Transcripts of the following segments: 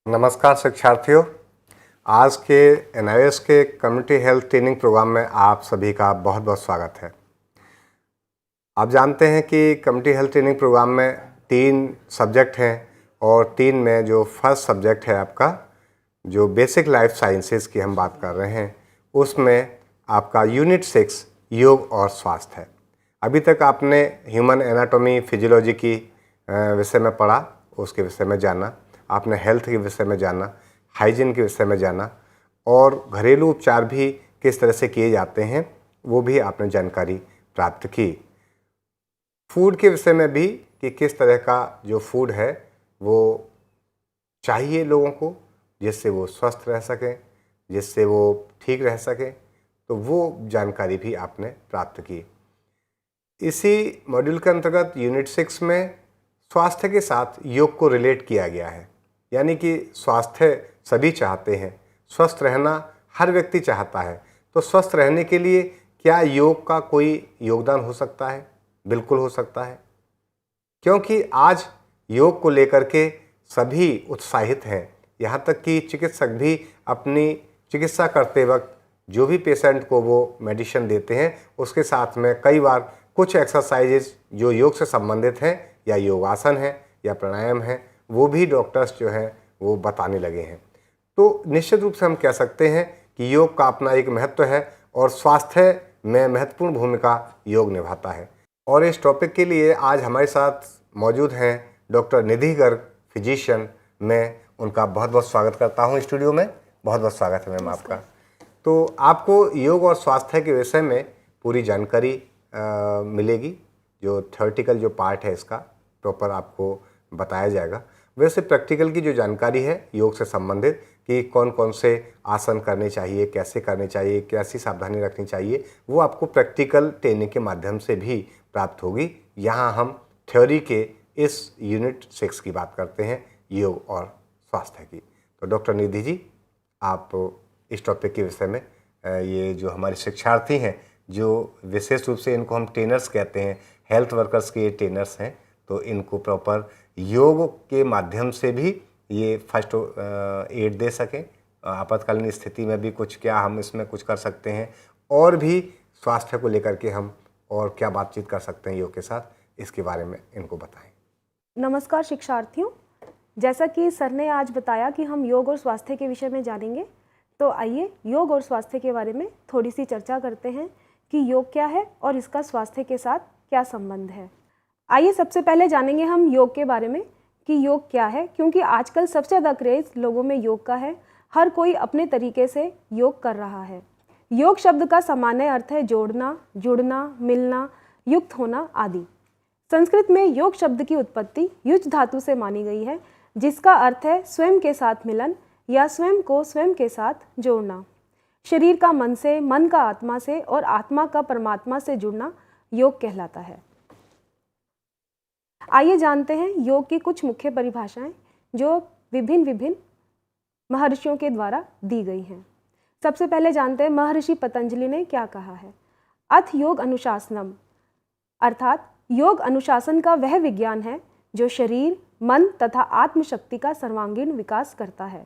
नमस्कार शिक्षार्थियों। आज के एनआईएस के कम्युनिटी हेल्थ ट्रेनिंग प्रोग्राम में आप सभी का बहुत बहुत स्वागत है। आप जानते हैं कि कम्युनिटी हेल्थ ट्रेनिंग प्रोग्राम में 3 सब्जेक्ट हैं और 3 में जो फर्स्ट सब्जेक्ट है आपका जो बेसिक लाइफ साइंसेज की हम बात कर रहे हैं, उसमें आपका यूनिट 6 योग और स्वास्थ्य है। अभी तक आपने ह्यूमन एनाटॉमी फिजियोलॉजी की विषय में पढ़ा, उसके विषय में जाना, आपने हेल्थ के विषय में जाना, हाइजीन के विषय में जाना और घरेलू उपचार भी किस तरह से किए जाते हैं वो भी आपने जानकारी प्राप्त की। फूड के विषय में भी कि किस तरह का जो फूड है वो चाहिए लोगों को, जिससे वो स्वस्थ रह सकें, जिससे वो ठीक रह सकें, तो वो जानकारी भी आपने प्राप्त की। इसी मॉड्यूल के अंतर्गत यूनिट 6 में स्वास्थ्य के साथ योग को रिलेट किया गया है, यानी कि स्वास्थ्य सभी चाहते हैं, स्वस्थ रहना हर व्यक्ति चाहता है। तो स्वस्थ रहने के लिए क्या योग का कोई योगदान हो सकता है? बिल्कुल हो सकता है, क्योंकि आज योग को लेकर के सभी उत्साहित हैं। यहाँ तक कि चिकित्सक भी अपनी चिकित्सा करते वक्त जो भी पेशेंट को वो मेडिसिन देते हैं उसके साथ में कई बार कुछ एक्सरसाइजेज जो योग से संबंधित हैं या योगासन है या प्राणायाम है वो भी डॉक्टर्स जो हैं वो बताने लगे हैं। तो निश्चित रूप से हम कह सकते हैं कि योग का अपना एक महत्व है और स्वास्थ्य में महत्वपूर्ण भूमिका योग निभाता है। और इस टॉपिक के लिए आज हमारे साथ मौजूद हैं डॉक्टर निधि गर्ग, फिजिशियन। मैं उनका बहुत बहुत स्वागत करता हूं स्टूडियो में। बहुत बहुत स्वागत है मैम आपका। तो आपको योग और स्वास्थ्य के विषय में पूरी जानकारी मिलेगी। जो थ्योरेटिकल जो पार्ट है इसका प्रॉपर आपको बताया जाएगा। वैसे प्रैक्टिकल की जो जानकारी है योग से संबंधित कि कौन कौन से आसन करने चाहिए, कैसे करने चाहिए, कैसी सावधानी रखनी चाहिए, वो आपको प्रैक्टिकल ट्रेनिंग के माध्यम से भी प्राप्त होगी। यहाँ हम थ्योरी के इस यूनिट 6 की बात करते हैं, योग और स्वास्थ्य की। तो डॉक्टर निधि जी, आप इस टॉपिक के विषय में ये जो हमारे शिक्षार्थी हैं, जो विशेष रूप से इनको हम ट्रेनर्स कहते हैं, हेल्थ वर्कर्स के ट्रेनर्स हैं, तो इनको प्रॉपर योग के माध्यम से भी ये फर्स्ट एड दे सकें। आपातकालीन स्थिति में भी कुछ क्या हम इसमें कुछ कर सकते हैं और भी स्वास्थ्य को लेकर के हम और क्या बातचीत कर सकते हैं योग के साथ, इसके बारे में इनको बताएं। नमस्कार शिक्षार्थियों, जैसा कि सर ने आज बताया कि हम योग और स्वास्थ्य के विषय में जानेंगे, तो आइए योग और स्वास्थ्य के बारे में थोड़ी सी चर्चा करते हैं कि योग क्या है और इसका स्वास्थ्य के साथ क्या संबंध है। आइए सबसे पहले जानेंगे हम योग के बारे में कि योग क्या है, क्योंकि आजकल सबसे ज़्यादा क्रेज़ लोगों में योग का है। हर कोई अपने तरीके से योग कर रहा है। योग शब्द का सामान्य अर्थ है जोड़ना, जुड़ना, मिलना, युक्त होना आदि। संस्कृत में योग शब्द की उत्पत्ति युज धातु से मानी गई है, जिसका अर्थ है स्वयं के साथ मिलन या स्वयं को स्वयं के साथ जोड़ना। शरीर का मन से, मन का आत्मा से और आत्मा का परमात्मा से जुड़ना योग कहलाता है। आइए जानते हैं योग की कुछ मुख्य परिभाषाएं जो विभिन्न महर्षियों के द्वारा दी गई हैं। सबसे पहले जानते हैं महर्षि पतंजलि ने क्या कहा है। अथ योग अनुशासनम, अर्थात योग अनुशासन का वह विज्ञान है जो शरीर, मन तथा आत्मशक्ति का सर्वांगीण विकास करता है।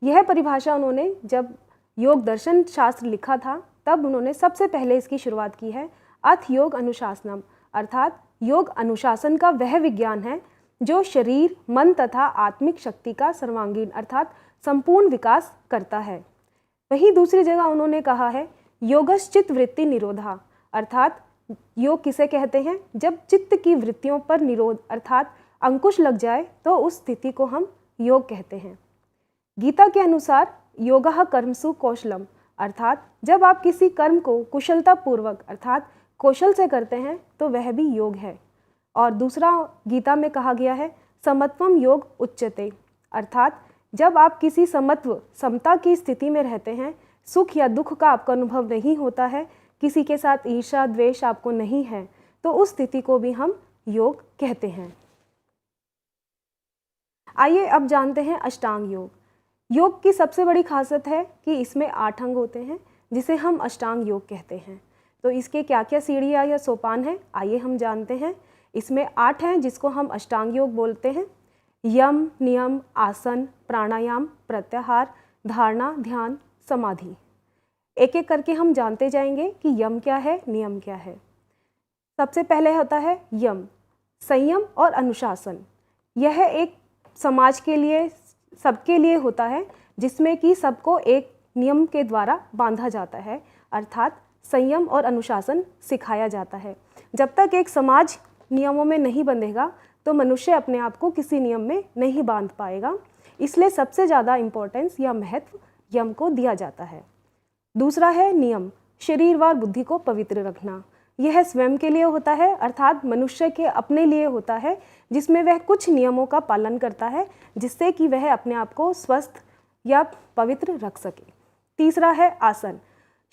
यह परिभाषा उन्होंने जब योग दर्शन शास्त्र लिखा था तब उन्होंने सबसे पहले इसकी शुरुआत की है। अथ योग अनुशासनम, अर्थात योग अनुशासन का वह विज्ञान है जो शरीर, मन तथा आत्मिक शक्ति का सर्वांगीण अर्थात संपूर्ण विकास करता है। वहीं दूसरी जगह उन्होंने कहा है योगश्चित्त वृत्ति निरोधा, अर्थात योग किसे कहते हैं, जब चित्त की वृत्तियों पर निरोध अर्थात अंकुश लग जाए तो उस स्थिति को हम योग कहते हैं। गीता के अनुसार योगः कर्मसु कौशलम, अर्थात जब आप किसी कर्म को कुशलतापूर्वक अर्थात कौशल से करते हैं तो वह भी योग है। और दूसरा गीता में कहा गया है समत्वम योग उच्यते, अर्थात जब आप किसी समत्व समता की स्थिति में रहते हैं, सुख या दुख का आपको अनुभव नहीं होता है, किसी के साथ ईर्ष्या द्वेष आपको नहीं है, तो उस स्थिति को भी हम योग कहते हैं। आइए अब जानते हैं अष्टांग योग। योग की सबसे बड़ी खासियत है कि इसमें 8 अंग होते हैं जिसे हम अष्टांग योग कहते हैं। तो इसके क्या क्या सीढ़ियाँ या सोपान हैं, आइए हम जानते हैं। इसमें 8 हैं जिसको हम अष्टांग योग बोलते हैं। यम, नियम, आसन, प्राणायाम, प्रत्याहार, धारणा, ध्यान, समाधि। एक एक करके हम जानते जाएंगे कि यम क्या है, नियम क्या है। सबसे पहले होता है यम, संयम और अनुशासन। यह एक समाज के लिए, सबके लिए होता है, जिसमें कि सबको एक नियम के द्वारा बांधा जाता है, अर्थात संयम और अनुशासन सिखाया जाता है। जब तक एक समाज नियमों में नहीं बंधेगा तो मनुष्य अपने आप को किसी नियम में नहीं बांध पाएगा। इसलिए सबसे ज़्यादा इम्पोर्टेंस या महत्व यम को दिया जाता है। दूसरा है नियम, शरीर व बुद्धि को पवित्र रखना। यह स्वयं के लिए होता है, अर्थात मनुष्य के अपने लिए होता है, जिसमें वह कुछ नियमों का पालन करता है जिससे कि वह अपने आप को स्वस्थ या पवित्र रख सके। तीसरा है आसन,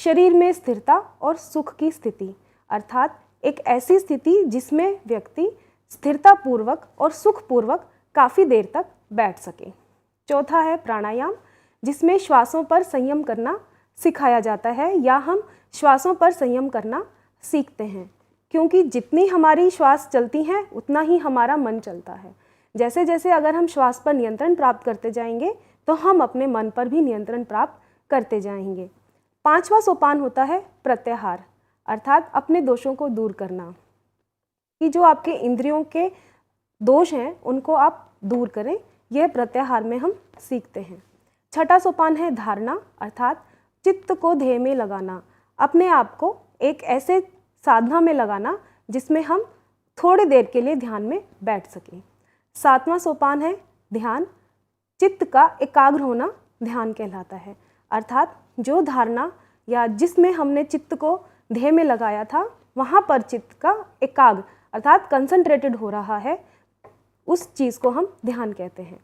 शरीर में स्थिरता और सुख की स्थिति, अर्थात एक ऐसी स्थिति जिसमें व्यक्ति स्थिरता पूर्वक और सुख पूर्वक काफ़ी देर तक बैठ सके। चौथा है प्राणायाम, जिसमें श्वासों पर संयम करना सिखाया जाता है या हम श्वासों पर संयम करना सीखते हैं, क्योंकि जितनी हमारी श्वास चलती हैं उतना ही हमारा मन चलता है। जैसे जैसे अगर हम श्वास पर नियंत्रण प्राप्त करते जाएंगे तो हम अपने मन पर भी नियंत्रण प्राप्त करते जाएंगे। पांचवा सोपान होता है प्रत्याहार, अर्थात अपने दोषों को दूर करना, कि जो आपके इंद्रियों के दोष हैं उनको आप दूर करें। यह प्रत्याहार में हम सीखते हैं। छठा सोपान है धारणा, अर्थात चित्त को ध्येय में लगाना, अपने आप को एक ऐसे साधना में लगाना जिसमें हम थोड़ी देर के लिए ध्यान में बैठ सकें। सातवां सोपान है ध्यान, चित्त का एकाग्र होना ध्यान कहलाता है, अर्थात जो धारणा या जिसमें हमने चित्त को ध्येय में लगाया था वहाँ पर चित्त का एकाग्र अर्थात कंसंट्रेटेड हो रहा है, उस चीज़ को हम ध्यान कहते हैं।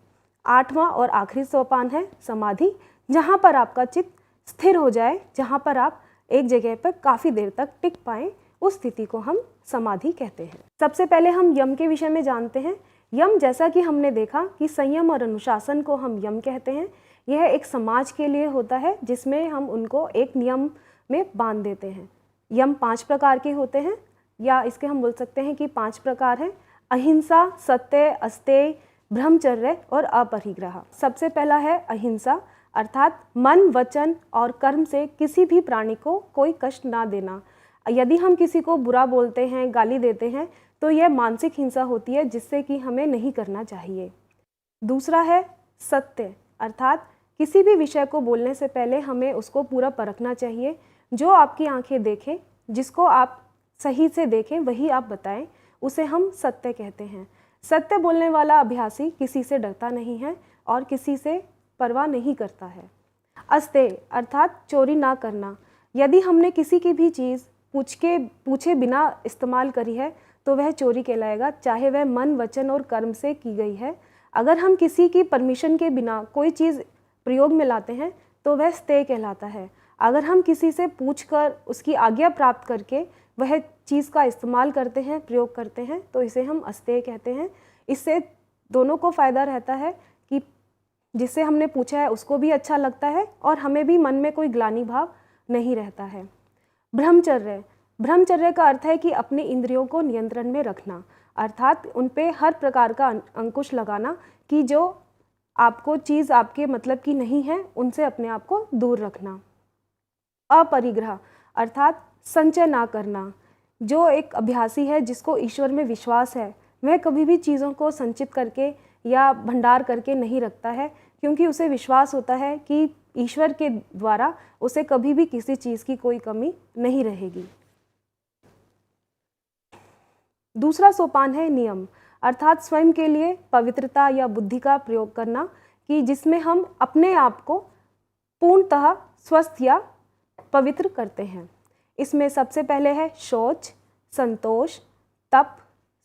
आठवां और आखिरी सोपान है समाधि, जहाँ पर आपका चित्त स्थिर हो जाए, जहाँ पर आप एक जगह पर काफ़ी देर तक टिक पाएँ, उस स्थिति को हम समाधि कहते हैं। सबसे पहले हम यम के विषय में जानते हैं। यम, जैसा कि हमने देखा कि संयम और अनुशासन को हम यम कहते हैं। यह एक समाज के लिए होता है जिसमें हम उनको एक नियम में बांध देते हैं। यम 5 प्रकार के होते हैं, या इसके हम बोल सकते हैं कि 5 प्रकार हैं: अहिंसा, सत्य, अस्तेय, ब्रह्मचर्य और अपरिग्रह। सबसे पहला है अहिंसा, अर्थात मन, वचन और कर्म से किसी भी प्राणी को कोई कष्ट ना देना। यदि हम किसी को बुरा बोलते हैं, गाली देते हैं, तो यह मानसिक हिंसा होती है, जिससे कि हमें नहीं करना चाहिए। दूसरा है सत्य, अर्थात किसी भी विषय को बोलने से पहले हमें उसको पूरा परखना चाहिए। जो आपकी आंखें देखें, जिसको आप सही से देखें वही आप बताएं, उसे हम सत्य कहते हैं। सत्य बोलने वाला अभ्यासी किसी से डरता नहीं है और किसी से परवाह नहीं करता है। अस्तेय, अर्थात चोरी ना करना। यदि हमने किसी की भी चीज़ पूछे बिना इस्तेमाल करी है तो वह चोरी कहलाएगा, चाहे वह मन, वचन और कर्म से की गई है। अगर हम किसी की परमिशन के बिना कोई चीज़ प्रयोग में लाते हैं तो वह स्तेय कहलाता है। अगर हम किसी से पूछकर उसकी आज्ञा प्राप्त करके वह चीज़ का इस्तेमाल करते हैं, प्रयोग करते हैं, तो इसे हम अस्तेय कहते हैं। इससे दोनों को फ़ायदा रहता है कि जिससे हमने पूछा है उसको भी अच्छा लगता है और हमें भी मन में कोई ग्लानि भाव नहीं रहता है। ब्रह्मचर्य, ब्रह्मचर्य का अर्थ है कि अपने इंद्रियों को नियंत्रण में रखना, अर्थात उन पे हर प्रकार का अंकुश लगाना कि जो आपको चीज़ आपके मतलब की नहीं है उनसे अपने आप को दूर रखना। अपरिग्रह, अर्थात संचय ना करना। जो एक अभ्यासी है जिसको ईश्वर में विश्वास है, वह कभी भी चीज़ों को संचित करके या भंडार करके नहीं रखता है, क्योंकि उसे विश्वास होता है कि ईश्वर के द्वारा उसे कभी भी किसी चीज़ की कोई कमी नहीं रहेगी। दूसरा सोपान है नियम, अर्थात स्वयं के लिए पवित्रता या बुद्धि का प्रयोग करना, कि जिसमें हम अपने आप को पूर्णतः स्वस्थ या पवित्र करते हैं। इसमें सबसे पहले है शौच, संतोष, तप,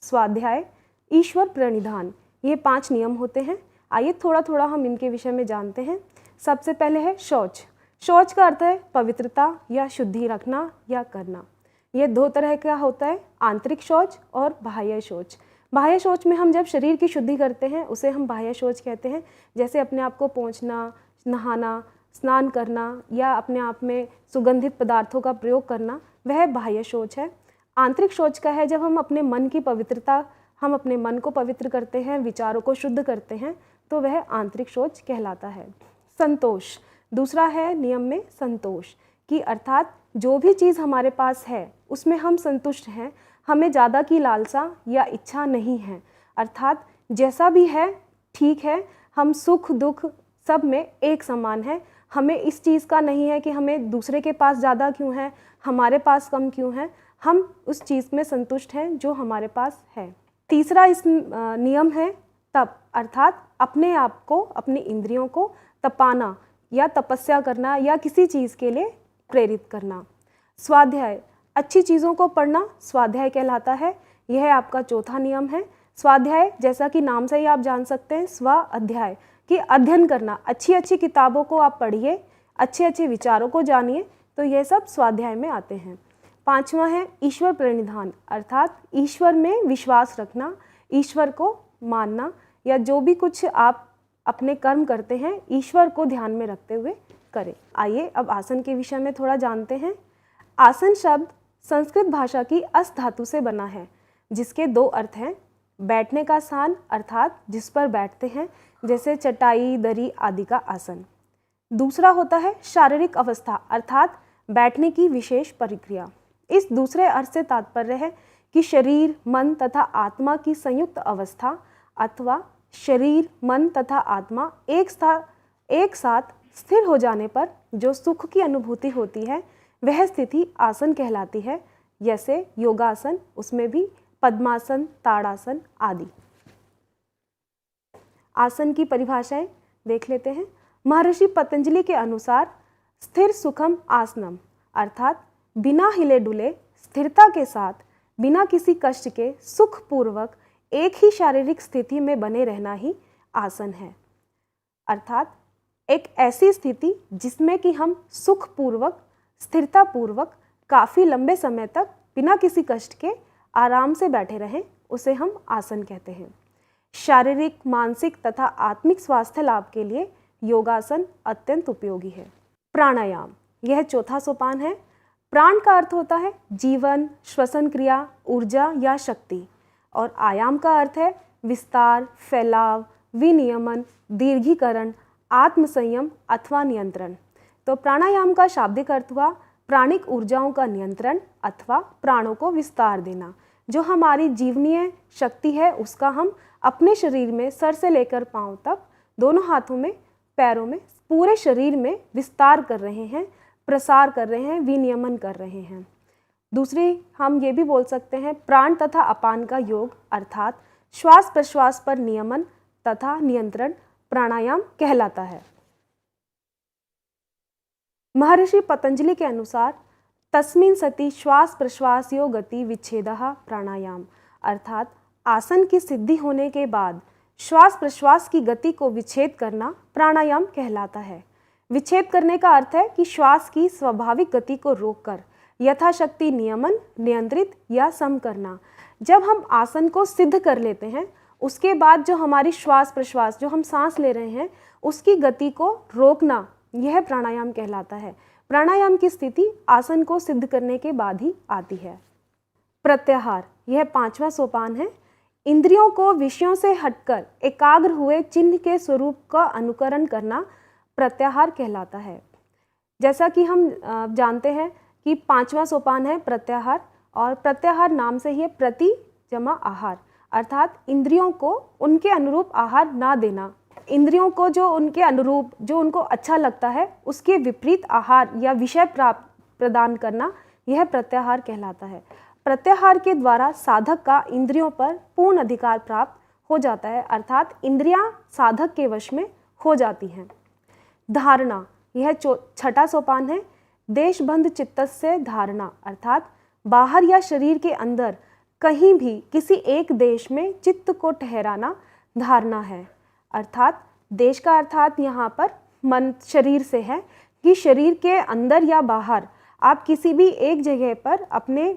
स्वाध्याय, ईश्वर प्रणिधान। ये 5 नियम होते हैं। आइए थोड़ा थोड़ा हम इनके विषय में जानते हैं। सबसे पहले है शौच। शौच का अर्थ है पवित्रता या शुद्धि रखना या करना। ये 2 तरह का होता है, आंतरिक शौच और बाह्य शौच। बाह्य शौच में हम जब शरीर की शुद्धि करते हैं उसे हम बाह्य शौच कहते हैं, जैसे अपने आप को पोंछना, नहाना, स्नान करना या अपने आप में सुगंधित पदार्थों का प्रयोग करना, वह बाह्य शौच है। आंतरिक शौच का है जब हम अपने मन की पवित्रता हम अपने मन को पवित्र करते हैं, विचारों को शुद्ध करते हैं, तो वह आंतरिक शौच कहलाता है। संतोष, दूसरा है नियम में संतोष कि अर्थात जो भी चीज़ हमारे पास है उसमें हम संतुष्ट हैं, हमें ज़्यादा की लालसा या इच्छा नहीं है। अर्थात जैसा भी है ठीक है, हम सुख दुख सब में एक समान है। हमें इस चीज़ का नहीं है कि हमें दूसरे के पास ज़्यादा क्यों है, हमारे पास कम क्यों है, हम उस चीज़ में संतुष्ट हैं जो हमारे पास है। तीसरा इस नियम है तप, अर्थात अपने आप को, अपनी इंद्रियों को तपाना या तपस्या करना या किसी चीज़ के लिए प्रेरित करना। स्वाध्याय, अच्छी चीज़ों को पढ़ना स्वाध्याय कहलाता है। यह आपका चौथा नियम है। स्वाध्याय जैसा कि नाम से ही आप जान सकते हैं, स्व अध्याय कि अध्ययन करना, अच्छी अच्छी किताबों को आप पढ़िए, अच्छे अच्छे विचारों को जानिए, तो यह सब स्वाध्याय में आते हैं। पांचवा है ईश्वर प्रणिधान, अर्थात ईश्वर में विश्वास रखना, ईश्वर को मानना, या जो भी कुछ आप अपने कर्म करते हैं ईश्वर को ध्यान में रखते हुए करें। आइए अब आसन के विषय में थोड़ा जानते हैं। आसन शब्द संस्कृत भाषा की अस धातु से बना है, जिसके दो अर्थ हैं। बैठने का स्थान अर्थात जिस पर बैठते हैं, जैसे चटाई, दरी आदि का आसन। दूसरा होता है शारीरिक अवस्था, अर्थात बैठने की विशेष प्रक्रिया। इस दूसरे अर्थ से तात्पर्य है कि शरीर, मन तथा आत्मा की संयुक्त अवस्था अथवा शरीर, मन तथा आत्मा एक साथ स्थिर हो जाने पर जो सुख की अनुभूति होती है वह स्थिति आसन कहलाती है। जैसे योगासन, उसमें भी पद्मासन, ताड़ासन आदि। आसन की परिभाषाएं देख लेते हैं। महर्षि पतंजलि के अनुसार स्थिर सुखम आसनम, अर्थात बिना हिले डुले स्थिरता के साथ बिना किसी कष्ट के सुखपूर्वक एक ही शारीरिक स्थिति में बने रहना ही आसन है। अर्थात एक ऐसी स्थिति जिसमें कि हम सुखपूर्वक, स्थिरतापूर्वक काफ़ी लंबे समय तक बिना किसी कष्ट के आराम से बैठे रहें, उसे हम आसन कहते हैं। शारीरिक, मानसिक तथा आत्मिक स्वास्थ्य लाभ के लिए योगासन अत्यंत उपयोगी है। प्राणायाम, यह चौथा सोपान है। प्राण का अर्थ होता है जीवन, श्वसन क्रिया, ऊर्जा या शक्ति, और आयाम का अर्थ है विस्तार, फैलाव, विनियमन, दीर्घीकरण, आत्मसंयम अथवा नियंत्रण। तो प्राणायाम का शाब्दिक अर्थ हुआ प्राणिक ऊर्जाओं का नियंत्रण अथवा प्राणों को विस्तार देना। जो हमारी जीवनीय शक्ति है उसका हम अपने शरीर में सर से लेकर पांव तक, दोनों हाथों में, पैरों में, पूरे शरीर में विस्तार कर रहे हैं, प्रसार कर रहे हैं, विनियमन कर रहे हैं। दूसरी हम ये भी बोल सकते हैं प्राण तथा अपान का योग, अर्थात श्वास प्रश्वास पर नियमन तथा नियंत्रण प्राणायाम कहलाता है। महर्षि पतंजलि के अनुसार तस्मिन् सति श्वास प्रश्वासयो गति विच्छेदः प्राणायाम, अर्थात आसन की सिद्धि होने के बाद श्वास प्रश्वास की गति को विच्छेद करना प्राणायाम कहलाता है। विच्छेद करने का अर्थ है कि श्वास की स्वाभाविक गति को रोककर यथाशक्ति नियमन, नियंत्रित या सम करना। जब हम आसन को सिद्ध कर लेते हैं उसके बाद जो हमारी श्वास प्रश्वास, जो हम सांस ले रहे हैं, उसकी गति को रोकना, यह प्राणायाम कहलाता है। प्राणायाम की स्थिति आसन को सिद्ध करने के बाद ही आती है। प्रत्याहार, यह पांचवा सोपान है। इंद्रियों को विषयों से हटकर एकाग्र हुए चिन्ह के स्वरूप का अनुकरण करना प्रत्याहार कहलाता है। जैसा कि हम जानते हैं कि पांचवा सोपान है प्रत्याहार, और प्रत्याहार नाम से ही प्रति जमा आहार, अर्थात इंद्रियों को उनके अनुरूप आहार ना देना। इंद्रियों को जो उनके अनुरूप, जो उनको अच्छा लगता है, उसके विपरीत आहार या विषय प्रदान करना, यह प्रत्याहार कहलाता है। प्रत्याहार के द्वारा साधक का इंद्रियों पर पूर्ण अधिकार प्राप्त हो जाता है, अर्थात इंद्रियां साधक के वश में हो जाती हैं। धारणा, यह छठा सोपान है। देशबंध चित्तस्य धारणा, अर्थात बाहर या शरीर के अंदर कहीं भी किसी एक देश में चित्त को ठहराना धारणा है। अर्थात देश का अर्थात यहाँ पर मन, शरीर से है कि शरीर के अंदर या बाहर आप किसी भी एक जगह पर अपने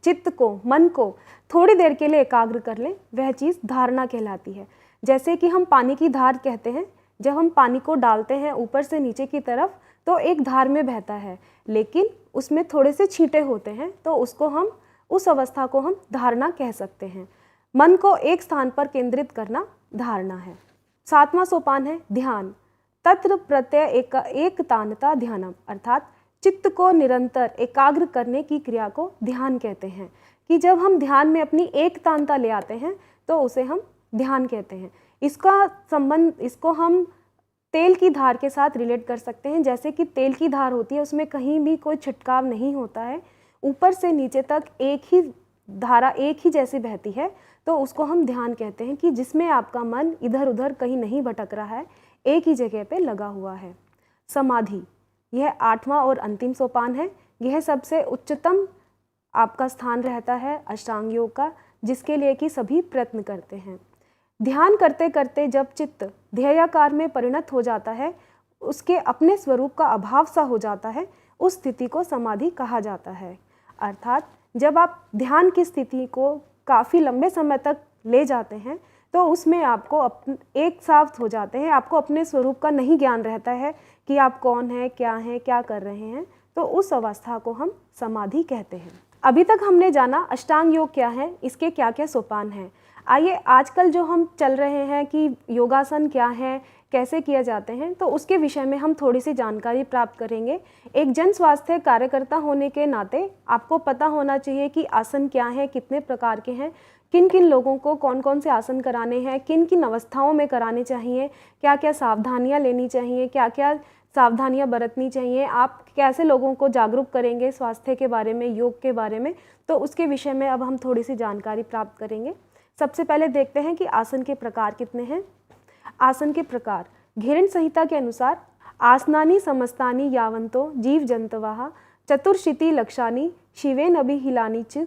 चित्त को, मन को थोड़ी देर के लिए एकाग्र कर लें, वह चीज़ धारणा कहलाती है। जैसे कि हम पानी की धार कहते हैं, जब हम पानी को डालते हैं ऊपर से नीचे की तरफ तो एक धार में बहता है, लेकिन उसमें थोड़े से छींटे होते हैं, तो उसको हम, उस अवस्था को हम धारणा कह सकते हैं। मन को एक स्थान पर केंद्रित करना धारणा है। 7वां सोपान है ध्यान। तत्र प्रत्यय एकतानता ध्यानम, अर्थात चित्त को निरंतर एकाग्र करने की क्रिया को ध्यान कहते हैं। कि जब हम ध्यान में अपनी एकतानता ले आते हैं तो उसे हम ध्यान कहते हैं। इसको हम तेल की धार के साथ रिलेट कर सकते हैं। जैसे कि तेल की धार होती है, उसमें कहीं भी कोई छिटकाव नहीं होता है, ऊपर से नीचे तक एक ही धारा एक ही जैसी बहती है, तो उसको हम ध्यान कहते हैं। कि जिसमें आपका मन इधर उधर कहीं नहीं भटक रहा है, एक ही जगह पे लगा हुआ है। समाधि, यह 8वां और अंतिम सोपान है। यह सबसे उच्चतम आपका स्थान रहता है अष्टांग योग का, जिसके लिए कि सभी प्रयत्न करते हैं। ध्यान करते करते जब चित्त ध्येयाकार में परिणत हो जाता है, उसके अपने स्वरूप का अभाव सा हो जाता है, उस स्थिति को समाधि कहा जाता है। अर्थात जब आप ध्यान की स्थिति को काफ़ी लंबे समय तक ले जाते हैं तो उसमें आपको एक साफ हो जाते हैं, आपको अपने स्वरूप का नहीं ज्ञान रहता है कि आप कौन हैं, क्या कर रहे हैं, तो उस अवस्था को हम समाधि कहते हैं। अभी तक हमने जाना अष्टांग योग क्या है, इसके क्या क्या सोपान हैं। आइए आजकल जो हम चल रहे हैं कि योगासन क्या है, कैसे किए जाते हैं, तो उसके विषय में हम थोड़ी सी जानकारी प्राप्त करेंगे। एक जन स्वास्थ्य कार्यकर्ता होने के नाते आपको पता होना चाहिए कि आसन क्या है, कितने प्रकार के हैं, किन किन लोगों को कौन कौन से आसन कराने हैं, किन किन अवस्थाओं में कराने चाहिए, क्या क्या सावधानियां लेनी चाहिए, क्या क्या सावधानियां बरतनी चाहिए, आप कैसे लोगों को जागरूक करेंगे स्वास्थ्य के बारे में, योग के बारे में, तो उसके विषय में अब हम थोड़ी सी जानकारी प्राप्त करेंगे। सबसे पहले देखते हैं कि आसन के प्रकार कितने हैं। आसन के प्रकार, घेरन संहिता के अनुसार आसनानि समस्तानि यावन्तो जीव जंतवः चतुर्शीति लक्षानि शिवेन अभिहिलानि च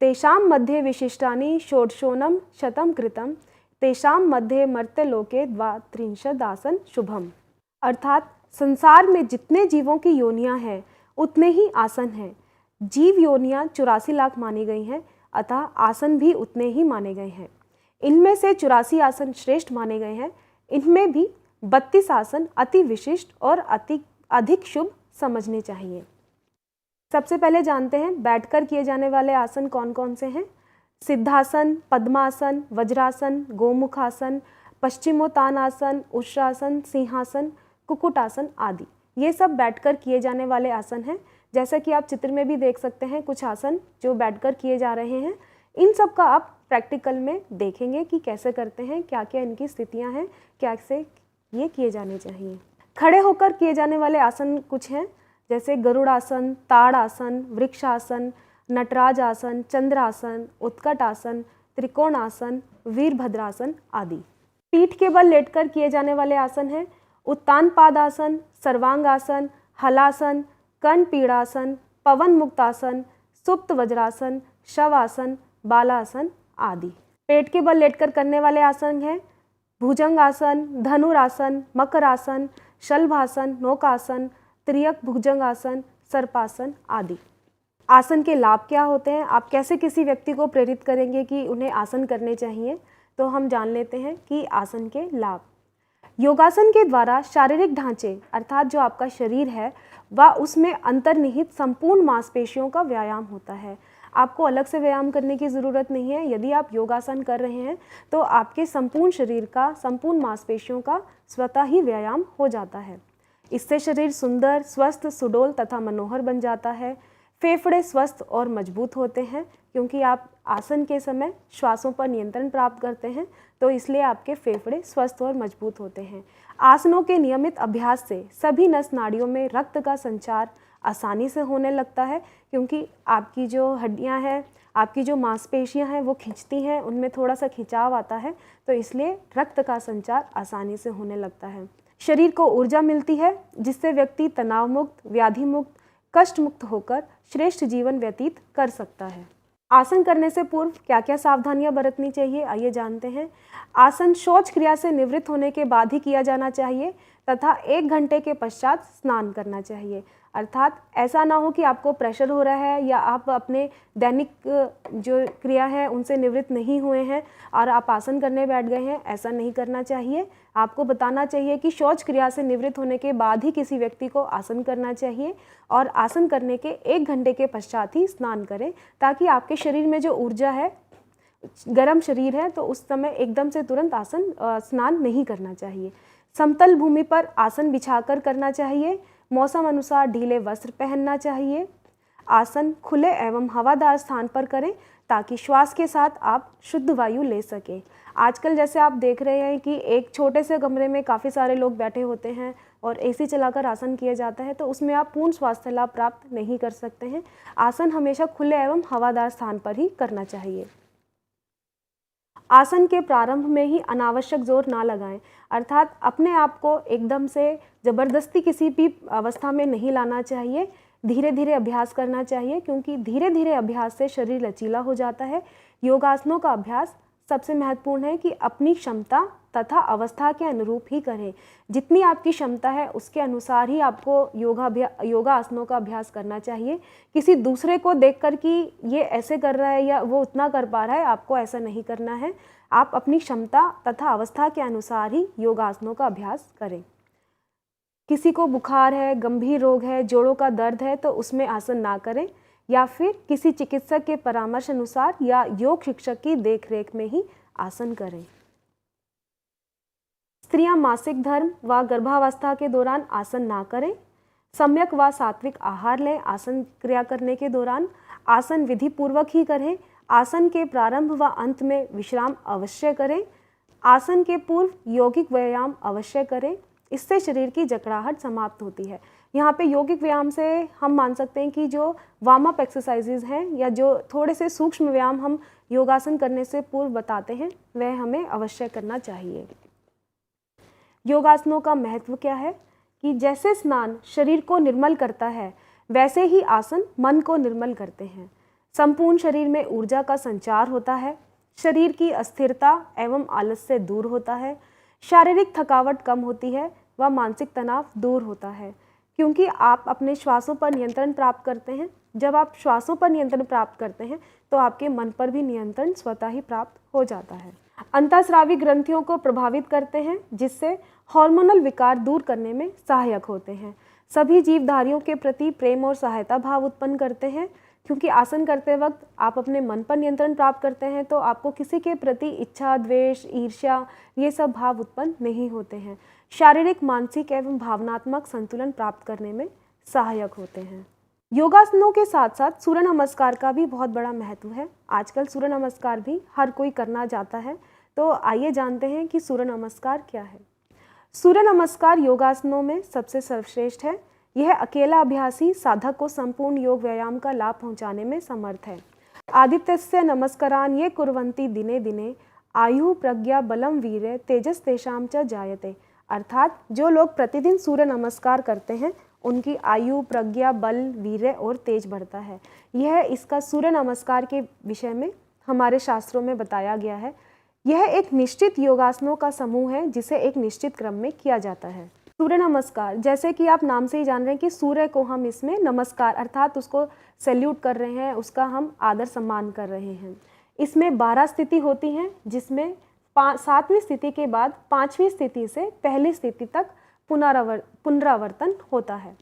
तेषां मध्ये विशिष्टानि षोडशोनम शतम कृतम तेषां मध्ये मर्त्यलोके 32 आसन शुभम। अर्थात संसार में जितने जीवों की योनियां हैं उतने ही आसन हैं। जीव योनियां 84 लाख मानी गई हैं, अतः आसन भी उतने ही माने गए हैं। इनमें से 84 आसन श्रेष्ठ माने गए हैं। इनमें भी 32 आसन अति विशिष्ट और अधिक शुभ समझने चाहिए। सबसे पहले जानते हैं बैठकर किए जाने वाले आसन कौन कौन से हैं। सिद्धासन, पद्मासन, वज्रासन, गोमुखासन, पश्चिमोत्तानासन, उष्ट्रासन, सिंहासन, कुक्कुटासन आदि, ये सब बैठकर किए जाने वाले आसन हैं। जैसा कि आप चित्र में भी देख सकते हैं कुछ आसन जो बैठकर किए जा रहे हैं। इन सब का आप प्रैक्टिकल में देखेंगे कि कैसे करते हैं, क्या क्या इनकी स्थितियां हैं, कैसे ये किए जाने चाहिए। खड़े होकर किए जाने वाले आसन कुछ हैं, जैसे गरुड़ासन, ताड़ासन, वृक्षासन, नटराज आसन, चंद्रासन, उत्कट आसन, त्रिकोणासन, वीरभद्रासन आदि। पीठ के बल लेटकर किए जाने वाले आसन हैं उत्तान पादासन, सर्वांगासन, हलासन, कर्ण पीड़ासन, पवन मुक्तासन, सुप्त वज्रासन, शवासन, बालासन आदि। पेट के बल लेटकर करने वाले आसन हैं भुजंगासन, धनुरासन, मकरासन, शलभासन, नौकासन, त्रियक भुजंगासन, सर्पासन आदि। आसन के लाभ क्या होते हैं, आप कैसे किसी व्यक्ति को प्रेरित करेंगे कि उन्हें आसन करने चाहिए, तो हम जान लेते हैं कि आसन के लाभ। योगासन के द्वारा शारीरिक ढांचे अर्थात जो आपका शरीर है वह उसमें अंतर्निहित संपूर्ण मांसपेशियों का व्यायाम होता है। आपको अलग से व्यायाम करने की ज़रूरत नहीं है। यदि आप योगासन कर रहे हैं तो आपके संपूर्ण शरीर का, संपूर्ण मांसपेशियों का स्वतः ही व्यायाम हो जाता है। इससे शरीर सुंदर, स्वस्थ, सुडौल तथा मनोहर बन जाता है। फेफड़े स्वस्थ और मजबूत होते हैं क्योंकि आप आसन के समय श्वासों पर नियंत्रण प्राप्त करते हैं, तो इसलिए आपके फेफड़े स्वस्थ और मजबूत होते हैं। आसनों के नियमित अभ्यास से सभी नस नाड़ियों में रक्त का संचार आसानी से होने लगता है, क्योंकि आपकी जो हड्डियां हैं, आपकी जो मांसपेशियां हैं वो खिंचती हैं, उनमें थोड़ा सा खिंचाव आता है, तो इसलिए रक्त का संचार आसानी से होने लगता है। शरीर को ऊर्जा मिलती है जिससे व्यक्ति तनाव मुक्त, व्याधि मुक्त, कष्ट मुक्त होकर श्रेष्ठ जीवन व्यतीत कर सकता है। आसन करने से पूर्व क्या क्या सावधानियां बरतनी चाहिए, आइए जानते हैं। आसन शौच क्रिया से निवृत्त होने के बाद ही किया जाना चाहिए तथा 1 घंटे के पश्चात स्नान करना चाहिए। अर्थात ऐसा ना हो कि आपको प्रेशर हो रहा है या आप अपने दैनिक जो क्रिया है उनसे निवृत्त नहीं हुए हैं और आप आसन करने बैठ गए हैं, ऐसा नहीं करना चाहिए। आपको बताना चाहिए कि शौच क्रिया से निवृत्त होने के बाद ही किसी व्यक्ति को आसन करना चाहिए और आसन करने के 1 घंटे के पश्चात ही स्नान करें, ताकि आपके शरीर में जो ऊर्जा है गर्म शरीर है तो उस समय एकदम से तुरंत स्नान नहीं करना चाहिए। समतल भूमि पर आसन बिछाकर करना चाहिए। मौसम अनुसार ढीले वस्त्र पहनना चाहिए। आसन खुले एवं हवादार स्थान पर करें ताकि श्वास के साथ आप शुद्ध वायु ले सकें। आजकल जैसे आप देख रहे हैं कि एक छोटे से कमरे में काफ़ी सारे लोग बैठे होते हैं और एसी चलाकर आसन किया जाता है, तो उसमें आप पूर्ण स्वास्थ्य लाभ प्राप्त नहीं कर सकते हैं। आसन हमेशा खुले एवं हवादार स्थान पर ही करना चाहिए। आसन के प्रारंभ में ही अनावश्यक जोर ना लगाएं, अर्थात अपने आप को एकदम से ज़बरदस्ती किसी भी अवस्था में नहीं लाना चाहिए। धीरे धीरे अभ्यास करना चाहिए, क्योंकि धीरे धीरे अभ्यास से शरीर लचीला हो जाता है। योगासनों का अभ्यास सबसे महत्वपूर्ण है कि अपनी क्षमता तथा अवस्था के अनुरूप ही करें। जितनी आपकी क्षमता है उसके अनुसार ही आपको योगा आसनों का अभ्यास करना चाहिए। किसी दूसरे को देखकर कि ये ऐसे कर रहा है या वो उतना कर पा रहा है, आपको ऐसा नहीं करना है। आप अपनी क्षमता तथा अवस्था के अनुसार ही योगासनों का अभ्यास करें। किसी को बुखार है, गंभीर रोग है, जोड़ों का दर्द है, तो उसमें आसन ना करें, या फिर किसी चिकित्सक के परामर्श अनुसार या योग शिक्षक की देखरेख में ही आसन करें। स्त्रियां मासिक धर्म व गर्भावस्था के दौरान आसन ना करें। सम्यक व सात्विक आहार लें। आसन क्रिया करने के दौरान आसन विधि पूर्वक ही करें। आसन के प्रारंभ व अंत में विश्राम अवश्य करें। आसन के पूर्व यौगिक व्यायाम अवश्य करें। इससे शरीर की जकड़ाहट समाप्त होती है। यहाँ पे यौगिक व्यायाम से हम मान सकते हैं कि जो वार्म अप एक्सरसाइजेज हैं या जो थोड़े से सूक्ष्म व्यायाम हम योगासन करने से पूर्व बताते हैं, वह हमें अवश्य करना चाहिए। योगासनों का महत्व क्या है कि जैसे स्नान शरीर को निर्मल करता है, वैसे ही आसन मन को निर्मल करते हैं। संपूर्ण शरीर में ऊर्जा का संचार होता है। शरीर की अस्थिरता एवं आलस्य दूर होता है। शारीरिक थकावट कम होती है व मानसिक तनाव दूर होता है, क्योंकि आप अपने श्वासों पर नियंत्रण प्राप्त करते हैं। जब आप श्वासों पर नियंत्रण प्राप्त करते हैं तो आपके मन पर भी नियंत्रण स्वतः ही प्राप्त हो जाता है। अंतःस्रावी ग्रंथियों को प्रभावित करते हैं, जिससे हार्मोनल विकार दूर करने में सहायक होते हैं। सभी जीवधारियों के प्रति प्रेम और सहायता भाव उत्पन्न करते हैं, क्योंकि आसन करते वक्त आप अपने मन पर नियंत्रण प्राप्त करते हैं, तो आपको किसी के प्रति इच्छा, द्वेष, ईर्ष्या ये सब भाव उत्पन्न नहीं होते हैं। शारीरिक, मानसिक एवं भावनात्मक संतुलन प्राप्त करने में सहायक होते हैं। योगासनों के साथ साथ सूर्य नमस्कार का भी बहुत बड़ा महत्व है। आजकल सूर्य नमस्कार भी हर कोई करना चाहता है, तो आइए जानते हैं कि सूर्य नमस्कार क्या है। सूर्य नमस्कार योगासनों में सबसे सर्वश्रेष्ठ है। यह अकेला अभ्यासी साधक को संपूर्ण योग व्यायाम का लाभ पहुंचाने में समर्थ है। आदित्यस्य नमस्कारान ये कुर्वन्ति दिने दिने आयु प्रज्ञा बलम वीर्य तेजस तेषाम च जायते। अर्थात जो लोग प्रतिदिन सूर्य नमस्कार करते हैं उनकी आयु, प्रज्ञा, बल, वीर्य और तेज बढ़ता है। यह इसका सूर्य नमस्कार के विषय में हमारे शास्त्रों में बताया गया है। यह एक निश्चित योगासनों का समूह है जिसे एक निश्चित क्रम में किया जाता है। सूर्य नमस्कार, जैसे कि आप नाम से ही जान रहे हैं कि सूर्य को हम इसमें नमस्कार अर्थात उसको सैल्यूट कर रहे हैं, उसका हम आदर सम्मान कर रहे हैं। इसमें 12 स्थिति होती हैं, जिसमें 7वीं स्थिति के बाद 5वीं स्थिति से पहली स्थिति तक पुनरावर्तन होता है।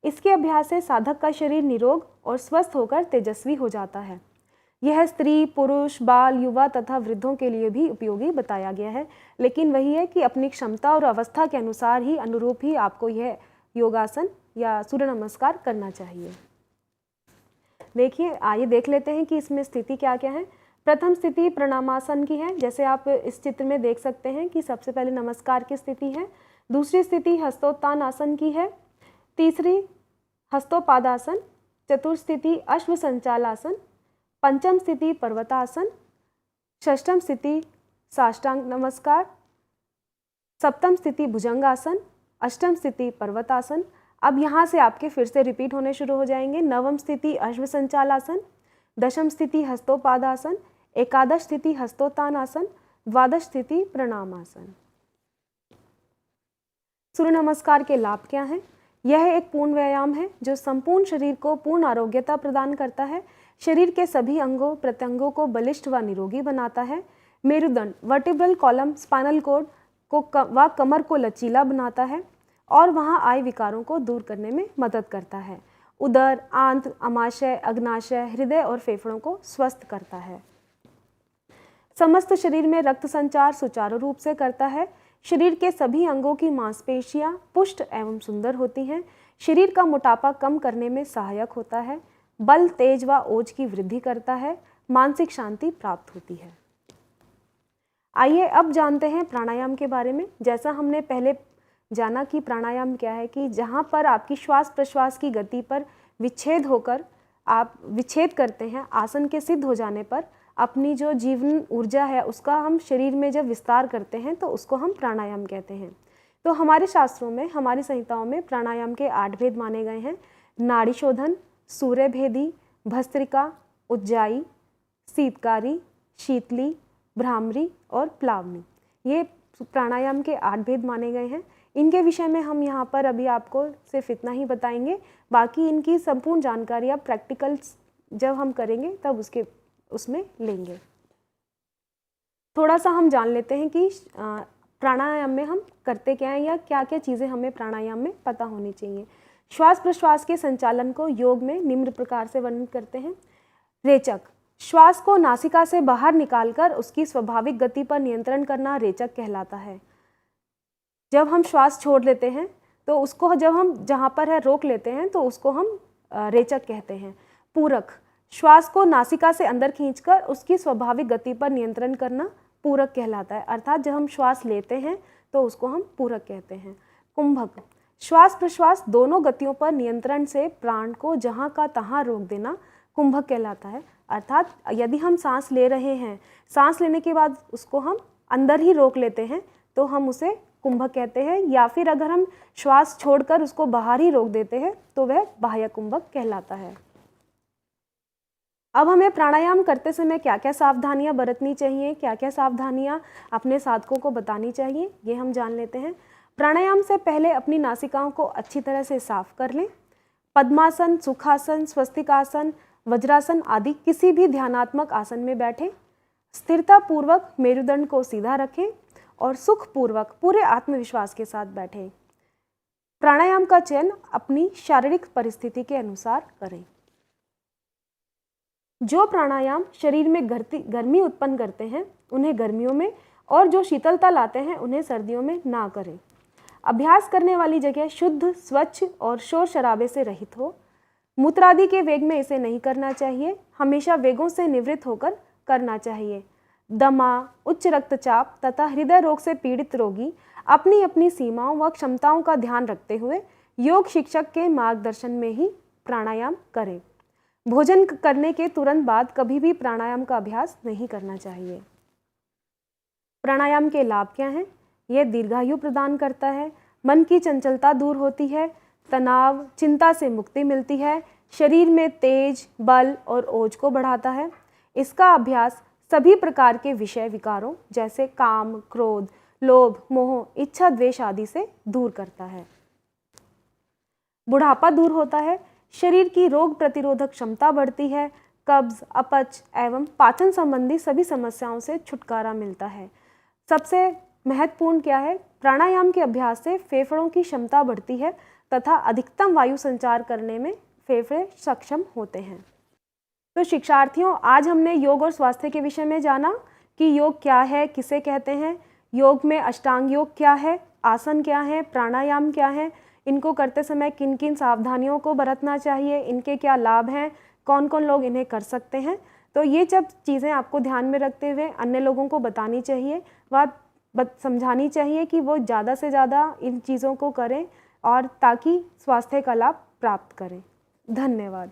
इसके अभ्यास से साधक का शरीर निरोग और स्वस्थ होकर तेजस्वी हो जाता है। यह स्त्री, पुरुष, बाल, युवा तथा वृद्धों के लिए भी उपयोगी बताया गया है, लेकिन वही है कि अपनी क्षमता और अवस्था के अनुसार ही अनुरूप ही आपको यह योगासन या सूर्य नमस्कार करना चाहिए। देखिए, आइए देख लेते हैं कि इसमें स्थिति क्या क्या है। प्रथम स्थिति प्रणामासन की है। जैसे आप इस चित्र में देख सकते हैं कि सबसे पहले नमस्कार की स्थिति है। दूसरी स्थिति हस्तोत्तान आसन की है। तीसरी हस्तोपादासन। चतुर्थ स्थिति अश्व संचालासन। पंचम स्थिति पर्वतासन। षष्ठम स्थिति साष्टांग नमस्कार। सप्तम स्थिति भुजंगासन। अष्टम स्थिति पर्वतासन। अब यहाँ से आपके फिर से रिपीट होने शुरू हो जाएंगे। नवम स्थिति अश्व संचालासन। दशम स्थिति हस्तोपादासन। एकादश स्थिति हस्तोत्तान आसन। द्वादश स्थिति प्रणामासन। सूर्य नमस्कार के लाभ क्या हैं? यह एक पूर्ण व्यायाम है जो संपूर्ण शरीर को पूर्ण आरोग्यता प्रदान करता है। शरीर के सभी अंगों प्रत्यंगों को बलिष्ठ व निरोगी बनाता है। मेरुदंड वर्टिब्रल कॉलम, स्पाइनल कॉर्ड को व कमर को लचीला बनाता है और वहाँ आए विकारों को दूर करने में मदद करता है। उदर, आंत्र, अमाशय, अग्नाशय, हृदय और फेफड़ों को स्वस्थ करता है। समस्त शरीर में रक्त संचार सुचारू रूप से करता है। शरीर के सभी अंगों की मांसपेशियां पुष्ट एवं सुंदर होती हैं। शरीर का मोटापा कम करने में सहायक होता है। बल, तेज व ओज की वृद्धि करता है। मानसिक शांति प्राप्त होती है। आइए अब जानते हैं प्राणायाम के बारे में। जैसा हमने पहले जाना कि प्राणायाम क्या है, कि जहाँ पर आपकी श्वास प्रश्वास की गति पर विच्छेद होकर आप विच्छेद करते हैं, आसन के सिद्ध हो जाने पर अपनी जो जीवन ऊर्जा है उसका हम शरीर में जब विस्तार करते हैं तो उसको हम प्राणायाम कहते हैं। तो हमारे शास्त्रों में, हमारी संहिताओं में प्राणायाम के 8 भेद माने गए हैं। नाड़ी शोधन, सूर्य भेदी, भस्त्रिका, उज्जाई, शीतकारी, शीतली, भ्रामरी और प्लावनी, ये प्राणायाम के 8 भेद माने गए हैं। इनके विषय में हम यहाँ पर अभी आपको सिर्फ इतना ही बताएंगे। बाकी इनकी संपूर्ण जानकारी आप प्रैक्टिकल्स जब हम करेंगे तब उसमें लेंगे। थोड़ा सा हम जान लेते हैं कि प्राणायाम में हम करते क्या हैं या क्या क्या चीज़ें हमें प्राणायाम में पता होनी चाहिए। श्वास प्रश्वास के संचालन को योग में निम्न प्रकार से वर्णन करते हैं। रेचक, श्वास को नासिका से बाहर निकालकर उसकी स्वाभाविक गति पर नियंत्रण करना रेचक कहलाता है। जब हम श्वास छोड़ लेते हैं तो उसको, जब हम जहाँ पर है रोक लेते हैं तो उसको हम रेचक कहते हैं। पूरक, श्वास को नासिका से अंदर खींचकर उसकी स्वाभाविक गति पर नियंत्रण करना पूरक कहलाता है। अर्थात जब हम श्वास लेते हैं तो उसको हम पूरक कहते हैं। कुंभक, श्वास प्रश्वास दोनों गतियों पर नियंत्रण से प्राण को जहाँ का तहाँ रोक देना कुंभक कहलाता है। अर्थात यदि हम सांस ले रहे हैं, सांस लेने के बाद उसको हम अंदर ही रोक लेते हैं तो हम उसे कुंभक कहते हैं, या फिर अगर हम श्वास छोड़कर उसको बाहर ही रोक देते हैं तो वह बाह्य कुंभक कहलाता है। अब हमें प्राणायाम करते समय क्या क्या सावधानियां बरतनी चाहिए, क्या क्या सावधानियां अपने साधकों को बतानी चाहिए, ये हम जान लेते हैं। प्राणायाम से पहले अपनी नासिकाओं को अच्छी तरह से साफ कर लें। पद्मासन, सुखासन, स्वस्तिकासन, वज्रासन आदि किसी भी ध्यानात्मक आसन में बैठें। स्थिरता पूर्वक मेरुदंड को सीधा रखें और सुखपूर्वक पूरे आत्मविश्वास के साथ बैठें। प्राणायाम का चयन अपनी शारीरिक परिस्थिति के अनुसार करें। जो प्राणायाम शरीर में गर्मी उत्पन्न करते हैं उन्हें गर्मियों में, और जो शीतलता लाते हैं उन्हें सर्दियों में ना करें। अभ्यास करने वाली जगह शुद्ध, स्वच्छ और शोर शराबे से रहित हो। मूत्रादि के वेग में इसे नहीं करना चाहिए। हमेशा वेगों से निवृत्त होकर करना चाहिए। दमा, उच्च रक्तचाप तथा हृदय रोग से पीड़ित रोगी अपनी अपनी सीमाओं व क्षमताओं का ध्यान रखते हुए योग शिक्षक के मार्गदर्शन में ही प्राणायाम करें। भोजन करने के तुरंत बाद कभी भी प्राणायाम का अभ्यास नहीं करना चाहिए। प्राणायाम के लाभ क्या हैं? यह दीर्घायु प्रदान करता है, मन की चंचलता दूर होती है, तनाव, चिंता से मुक्ति मिलती है, शरीर में तेज, बल और ओज को बढ़ाता है। इसका अभ्यास सभी प्रकार के विषय विकारों जैसे काम, क्रोध, लोभ, मोह, इच्छा, द्वेष आदि से दूर करता है। बुढ़ापा दूर होता है, शरीर की रोग प्रतिरोधक क्षमता बढ़ती है, कब्ज, अपच एवं पाचन संबंधी सभी समस्याओं से छुटकारा मिलता है। सबसे महत्वपूर्ण क्या है? प्राणायाम के अभ्यास से फेफड़ों की क्षमता बढ़ती है तथा अधिकतम वायु संचार करने में फेफड़े सक्षम होते हैं। तो शिक्षार्थियों, आज हमने योग और स्वास्थ्य के विषय में जाना कि योग क्या है, किसे कहते हैं, योग में अष्टांग योग क्या है, आसन क्या है, प्राणायाम क्या है, इनको करते समय किन किन सावधानियों को बरतना चाहिए, इनके क्या लाभ हैं, कौन कौन लोग इन्हें कर सकते हैं। तो ये जब चीज़ें आपको ध्यान में रखते हुए अन्य लोगों को बतानी चाहिए, व समझानी चाहिए कि वो ज़्यादा से ज़्यादा इन चीज़ों को करें और ताकि स्वास्थ्य का लाभ प्राप्त करें। धन्यवाद।